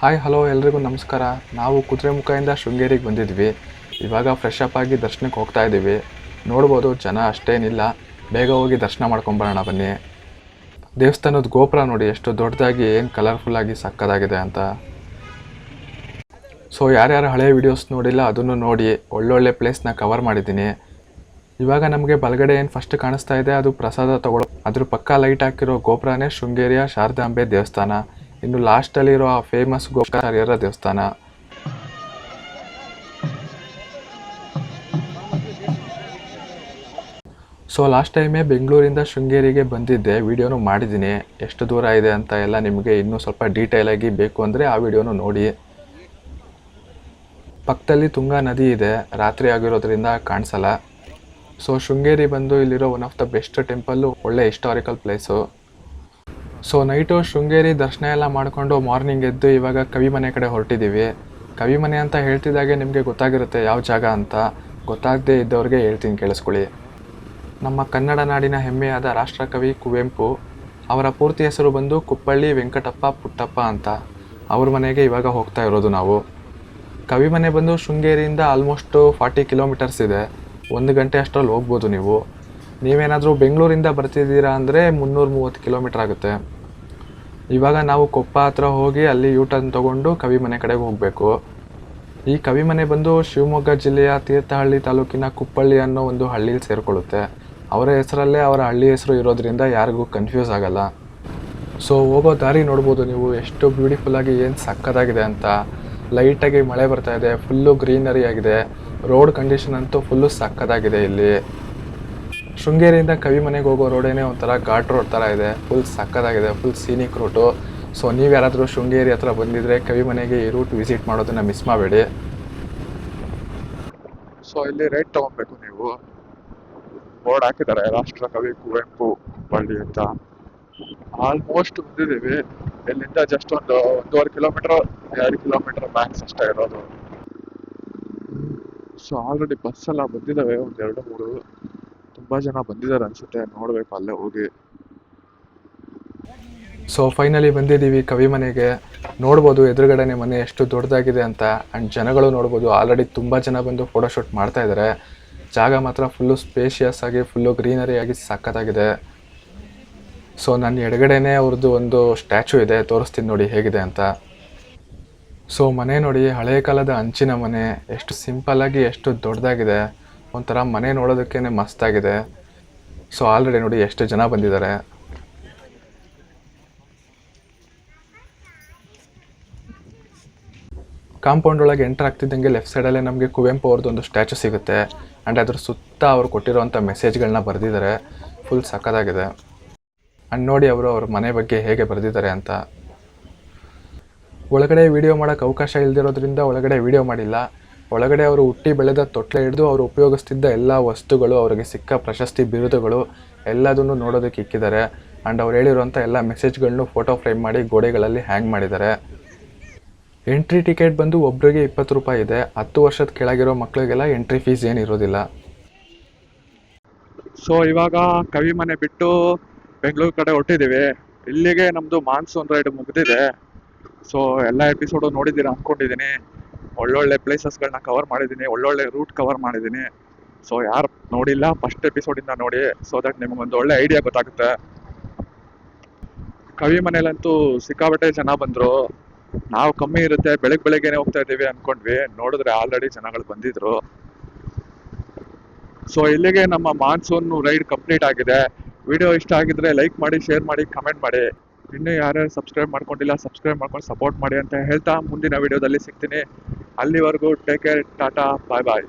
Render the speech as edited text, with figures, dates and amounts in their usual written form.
Hi hello ಎಲ್ರಿಗೂ ನಮಸ್ಕಾರ. ನಾವು ಕುದುರೆಮುಖದಿಂದ ಶೃಂಗೇರಿಗೆ ಬಂದಿದ್ವಿ. ಇವಾಗ ಫ್ರೆಶ್ ಅಪ್ ಆಗಿ ದರ್ಶನಕ್ಕೆ ಹೋಗ್ತಾ ಇದ್ದೀವಿ. ನೋಡ್ಬೋದು ಜನ ಅಷ್ಟೇನಿಲ್ಲ, ಬೇಗ ಹೋಗಿ ದರ್ಶನ ಮಾಡ್ಕೊಂಬರೋಣ ಬನ್ನಿ. ದೇವಸ್ಥಾನದ ಗೋಪುರ ನೋಡಿ ಎಷ್ಟು ದೊಡ್ಡದಾಗಿ, ಏನು ಕಲರ್ಫುಲ್ಲಾಗಿ ಸಕ್ಕದಾಗಿದೆ ಅಂತ. ಸೊ ಯಾರ್ಯಾರು ಹಳೆಯ ವೀಡಿಯೋಸ್ ನೋಡಿಲ್ಲ ಅದನ್ನು ನೋಡಿ, ಒಳ್ಳೊಳ್ಳೆ ಪ್ಲೇಸ್ನ ಕವರ್ ಮಾಡಿದ್ದೀನಿ. ಇವಾಗ ನಮಗೆ ಬಲಗಡೆ ಏನು ಫಸ್ಟ್ ಕಾಣಿಸ್ತಾ ಇದೆ ಅದು ಪ್ರಸಾದ ತಗೊಳ್ಳೋ, ಅದ್ರ ಪಕ್ಕ ಲೈಟ್ ಹಾಕಿರೋ ಗೋಪುರನೇ ಶೃಂಗೇರಿಯ ಶಾರದಾಂಬೆ ದೇವಸ್ಥಾನ. ಇನ್ನು ಲಾಸ್ಟಲ್ಲಿರೋ ಆ ಫೇಮಸ್ ಗೋಪಾಚಾರ್ಯರ ದೇವಸ್ಥಾನ. ಸೊ ಲಾಸ್ಟ್ ಟೈಮೇ ಬೆಂಗಳೂರಿಂದ ಶೃಂಗೇರಿಗೆ ಬಂದಿದ್ದೆ, ವಿಡಿಯೋನು ಮಾಡಿದ್ದೀನಿ. ಎಷ್ಟು ದೂರ ಇದೆ ಅಂತ ಎಲ್ಲ ನಿಮಗೆ ಇನ್ನೂ ಸ್ವಲ್ಪ ಡೀಟೇಲಾಗಿ ಬೇಕು ಅಂದರೆ ಆ ವಿಡಿಯೋನು ನೋಡಿ. ಪಕ್ಕದಲ್ಲಿ ತುಂಗಾ ನದಿ ಇದೆ, ರಾತ್ರಿ ಆಗಿರೋದ್ರಿಂದ ಕಾಣಿಸಲ್ಲ. ಸೊ ಶೃಂಗೇರಿ ಬಂದು ಇಲ್ಲಿರೋ one of the best temple, ಒಳ್ಳೆ historical place. So night Sringeri ದರ್ಶನ ಎಲ್ಲ ಮಾಡಿಕೊಂಡು ಮಾರ್ನಿಂಗ್ ಎದ್ದು ಇವಾಗ ಕವಿಮನೆ ಕಡೆ ಹೊರಟಿದ್ದೀವಿ. ಕವಿಮನೆ ಅಂತ ಹೇಳ್ತಿದ್ದಾಗೆ ನಿಮಗೆ ಗೊತ್ತಾಗಿರುತ್ತೆ ಯಾವ ಜಾಗ ಅಂತ. ಗೊತ್ತಾಗದೇ ಇದ್ದವ್ರಿಗೆ ಹೇಳ್ತೀನಿ, ಕೇಳಿಸ್ಕೊಳ್ಳಿ. ನಮ್ಮ ಕನ್ನಡ ನಾಡಿನ ಹೆಮ್ಮೆಯಾದ ರಾಷ್ಟ್ರಕವಿ ಕುವೆಂಪು ಅವರ ಪೂರ್ತಿ ಹೆಸರು ಬಂದು ಕುಪ್ಪಳ್ಳಿ ವೆಂಕಟಪ್ಪ ಪುಟ್ಟಪ್ಪ ಅಂತ. ಅವ್ರ ಮನೆಗೆ ಇವಾಗ ಹೋಗ್ತಾ ಇರೋದು ನಾವು. ಕವಿಮನೆ ಬಂದು ಶೃಂಗೇರಿಯಿಂದ ಆಲ್ಮೋಸ್ಟು 40 ಕಿಲೋಮೀಟರ್ಸ್ ಇದೆ. 1 ಗಂಟೆ ಅಷ್ಟರಲ್ಲಿ ಹೋಗ್ಬೋದು ನೀವು. ನೀವೇನಾದರೂ ಬೆಂಗಳೂರಿಂದ ಬರ್ತಿದ್ದೀರಾ ಅಂದರೆ 330 ಕಿಲೋಮೀಟ್ರ್ ಆಗುತ್ತೆ. ಇವಾಗ ನಾವು ಕೊಪ್ಪ ಹತ್ರ ಹೋಗಿ ಅಲ್ಲಿ ಯೂಟರ್ನ್ ತೊಗೊಂಡು ಕವಿಮನೆ ಕಡೆಗೆ ಹೋಗಬೇಕು. ಈ ಕವಿಮನೆ ಬಂದು ಶಿವಮೊಗ್ಗ ಜಿಲ್ಲೆಯ ತೀರ್ಥಹಳ್ಳಿ ತಾಲೂಕಿನ ಕುಪ್ಪಳ್ಳಿ ಅನ್ನೋ ಒಂದು ಹಳ್ಳಿಲಿ ಸೇರಿಕೊಳ್ಳುತ್ತೆ. ಅವರ ಹೆಸರಲ್ಲೇ ಅವರ ಹಳ್ಳಿ ಹೆಸರು ಇರೋದ್ರಿಂದ ಯಾರಿಗೂ ಕನ್ಫ್ಯೂಸ್ ಆಗಲ್ಲ. ಸೊ ಹೋಗೋ ದಾರಿ ನೋಡ್ಬೋದು ನೀವು, ಎಷ್ಟು ಬ್ಯೂಟಿಫುಲ್ಲಾಗಿ, ಏನು ಸಕ್ಕತ್ತಾಗಿದೆ ಅಂತ. ಲೈಟಾಗಿ ಮಳೆ ಬರ್ತಾ ಇದೆ, ಫುಲ್ಲು ಗ್ರೀನರಿ ಆಗಿದೆ. ರೋಡ್ ಕಂಡೀಷನ್ ಅಂತೂ ಫುಲ್ಲು ಸಕ್ಕತ್ತಾಗಿದೆ ಇಲ್ಲಿ. ಶೃಂಗೇರಿಯಿಂದ ಕವಿಮನೆಗೆ ಹೋಗೋ ರೋಡೇನೆ ಒಂಥರ ಘಾಟ್ ರೋಡ್ ಥರ ಇದೆ, ಫುಲ್ ಸಕ್ಕತ್ತಾಗಿದೆ, ಫುಲ್ ಸೀನಿಕ್ ರೂಟು. ಸೊ ನೀವು ಯಾರಾದರೂ ಶೃಂಗೇರಿ ಹತ್ರ ಬಂದಿದ್ದರೆ ಕವಿಮನೆಗೆ ಈ ರೂಟ್ ವಿಸಿಟ್ ಮಾಡೋದನ್ನು ಮಿಸ್ ಮಾಡಬೇಡಿ. ಸೊ ಇಲ್ಲಿ ರೈಟ್ ತೊಗೊಬೇಕು ನೀವು. ಬೋರ್ಡ್ ಹಾಕಿದ್ದಾರೆ, ರಾಷ್ಟ್ರಕವಿ ಕುವೆಂಪು ಬಳ್ಳಿ ಅಂತ. ಆಲ್ಮೋಸ್ಟ್ ಬಂದಿದ್ದೀವಿ. ಇಲ್ಲಿಂದ ಜಸ್ಟ್ ಒಂದು 1.5 ಕಿಲೋಮೀಟ್ರ್ 2 ಕಿಲೋಮೀಟ್ರ್ ಮ್ಯಾಕ್ಸ್ ಅಷ್ಟೇ ಇರೋದು. ಸೊ ಆಲ್ರೆಡಿ ಬಸ್ ಎಲ್ಲ ಬಂದಿದ್ದಾವೆ, ಒಂದು 2-3. ತುಂಬ ಜನ ಬಂದಿದ್ದಾರೆ ಅನಿಸುತ್ತೆ, ನೋಡಬೇಕು ಅಲ್ಲೇ ಹೋಗಿ. ಸೊ ಫೈನಲಿ ಬಂದಿದ್ದೀವಿ ಕವಿಮನೆಗೆ. ನೋಡ್ಬೋದು ಎದುರುಗಡೆನೆ ಮನೆ ಎಷ್ಟು ದೊಡ್ಡದಾಗಿದೆ ಅಂತ. ಆ್ಯಂಡ್ ಜನಗಳು ನೋಡ್ಬೋದು, ಆಲ್ರೆಡಿ ತುಂಬ ಜನ ಬಂದು ಫೋಟೋಶೂಟ್ ಮಾಡ್ತಾ ಇದ್ದಾರೆ. ಜಾಗ ಮಾತ್ರ ಫುಲ್ಲು ಸ್ಪೇಷಿಯಸ್ ಆಗಿ, ಫುಲ್ಲು ಗ್ರೀನರಿ ಆಗಿ ಸಕ್ಕತ್ತಾಗಿದೆ. ಸೊ ನನ್ನ ಎಡಗಡೆನೇ ಅವ್ರದ್ದು ಒಂದು ಸ್ಟ್ಯಾಚು ಇದೆ, ತೋರಿಸ್ತೀನಿ ನೋಡಿ ಹೇಗಿದೆ ಅಂತ. ಸೊ ಮನೆ ನೋಡಿ, ಹಳೆಯ ಕಾಲದ ಹಂಚಿನ ಮನೆ, ಎಷ್ಟು ಸಿಂಪಲ್ಲಾಗಿ ಎಷ್ಟು ದೊಡ್ಡದಾಗಿದೆ. ಒಂಥರ ಮನೆ ನೋಡೋದಕ್ಕೇ ಮಸ್ತಾಗಿದೆ. ಸೊ ಆಲ್ರೆಡಿ ನೋಡಿ ಎಷ್ಟು ಜನ ಬಂದಿದ್ದಾರೆ. ಕಾಂಪೌಂಡ್ ಒಳಗೆ ಎಂಟರ್ ಆಗ್ತಿದ್ದಂಗೆ ಲೆಫ್ಟ್ ಸೈಡಲ್ಲೇ ನಮಗೆ ಕುವೆಂಪು ಅವ್ರದ್ದು ಒಂದು ಸ್ಟ್ಯಾಚು ಸಿಗುತ್ತೆ. ಆ್ಯಂಡ್ ಅದ್ರ ಸುತ್ತ ಅವ್ರು ಕೊಟ್ಟಿರೋವಂಥ ಮೆಸೇಜ್ಗಳನ್ನ ಬರೆದಿದ್ದಾರೆ, ಫುಲ್ ಸಕ್ಕತ್ತಾಗಿದೆ. ಆ್ಯಂಡ್ ನೋಡಿ ಅವರು ಅವ್ರ ಮನೆ ಬಗ್ಗೆ ಹೇಗೆ ಬರೆದಿದ್ದಾರೆ ಅಂತ. ಒಳಗಡೆ ವಿಡಿಯೋ ಮಾಡೋಕ್ಕೆ ಅವಕಾಶ ಇಲ್ದಿರೋದ್ರಿಂದ ಒಳಗಡೆ ವಿಡಿಯೋ ಮಾಡಿಲ್ಲ. ಒಳಗಡೆ ಅವರು ಹುಟ್ಟಿ ಬೆಳೆದ ತೊಟ್ಲೆ ಹಿಡಿದು ಅವರು ಉಪಯೋಗಿಸ್ತಿದ್ದ ಎಲ್ಲ ವಸ್ತುಗಳು, ಅವರಿಗೆ ಸಿಕ್ಕ ಪ್ರಶಸ್ತಿ ಬಿರುದುಗಳು ಎಲ್ಲದನ್ನು ನೋಡೋದಕ್ಕೆ ಇಕ್ಕಿದ್ದಾರೆ. ಆ್ಯಂಡ್ ಅವ್ರು ಹೇಳಿರುವಂಥ ಎಲ್ಲ ಮೆಸೇಜ್ಗಳನ್ನು ಫೋಟೋ ಫ್ರೇಮ್ ಮಾಡಿ ಗೋಡೆಗಳಲ್ಲಿ ಹ್ಯಾಂಗ್ ಮಾಡಿದ್ದಾರೆ. ಎಂಟ್ರಿ ಟಿಕೆಟ್ ಬಂದು ಒಬ್ಬರಿಗೆ 20 ರೂಪಾಯಿ ಇದೆ. 10 ವರ್ಷದ ಕೆಳಗಿರೋ ಮಕ್ಕಳಿಗೆಲ್ಲ ಎಂಟ್ರಿ ಫೀಸ್ ಏನಿರೋದಿಲ್ಲ. ಸೊ ಇವಾಗ ಕವಿಮನೆ ಬಿಟ್ಟು ಬೆಂಗಳೂರು ಕಡೆ ಹೊರಟಿದ್ದೀವಿ. ಇಲ್ಲಿಗೆ ನಮ್ಮದು ಮಾನ್ಸೂನ್ ರೈಡ್ ಮುಗಿದಿದೆ. ಸೊ ಎಲ್ಲ ಎಪಿಸೋಡು ನೋಡಿದ್ದೀರಾ ಅಂದ್ಕೊಂಡಿದ್ದೀನಿ. ಒಳ್ಳೊಳ್ಳೆ ಪ್ಲೇಸಸ್ಗಳನ್ನ ಕವರ್ ಮಾಡಿದ್ದೀನಿ, ಒಳ್ಳೊಳ್ಳೆ ರೂಟ್ ಕವರ್ ಮಾಡಿದ್ದೀನಿ. ಸೊ ಯಾರು ನೋಡಿಲ್ಲ ಫಸ್ಟ್ ಎಪಿಸೋಡಿಂದ ನೋಡಿ, ಸೊ ದಟ್ ನಿಮಗೊಂದು ಒಳ್ಳೆ ಐಡಿಯಾ ಗೊತ್ತಾಗುತ್ತೆ. ಕವಿಮನೆಯಲ್ಲಂತೂ ಸಿಕ್ಕಾಬಟ್ಟೆ ಜನ ಬಂದರು. ನಾವು ಕಮ್ಮಿ ಇರುತ್ತೆ, ಬೆಳಗ್ಗೆನೆ ಹೋಗ್ತಾ ಇದ್ದೀವಿ ಅಂದ್ಕೊಂಡ್ವಿ, ನೋಡಿದ್ರೆ ಆಲ್ರೆಡಿ ಜನಗಳು ಬಂದಿದ್ರು. ಸೊ ಇಲ್ಲಿಗೆ ನಮ್ಮ ಮಾನ್ಸೂನ್ ರೈಡ್ ಕಂಪ್ಲೀಟ್ ಆಗಿದೆ. ವಿಡಿಯೋ ಇಷ್ಟ ಆಗಿದ್ರೆ ಲೈಕ್ ಮಾಡಿ, ಶೇರ್ ಮಾಡಿ, ಕಮೆಂಟ್ ಮಾಡಿ. ಇನ್ನೂ ಯಾರ್ಯಾರು ಸಬ್ಸ್ಕ್ರೈಬ್ ಮಾಡ್ಕೊಂಡಿಲ್ಲ ಸಬ್ಸ್ಕ್ರೈಬ್ ಮಾಡ್ಕೊಂಡು ಸಪೋರ್ಟ್ ಮಾಡಿ ಅಂತ ಹೇಳ್ತಾ ಮುಂದಿನ ವಿಡಿಯೋದಲ್ಲಿ ಸಿಗ್ತೀನಿ. ಅಲ್ಲಿವರೆಗೂ ಟೇಕ್ ಕೇರ್, ಟಾಟಾ, ಬಾಯ್ ಬಾಯ್.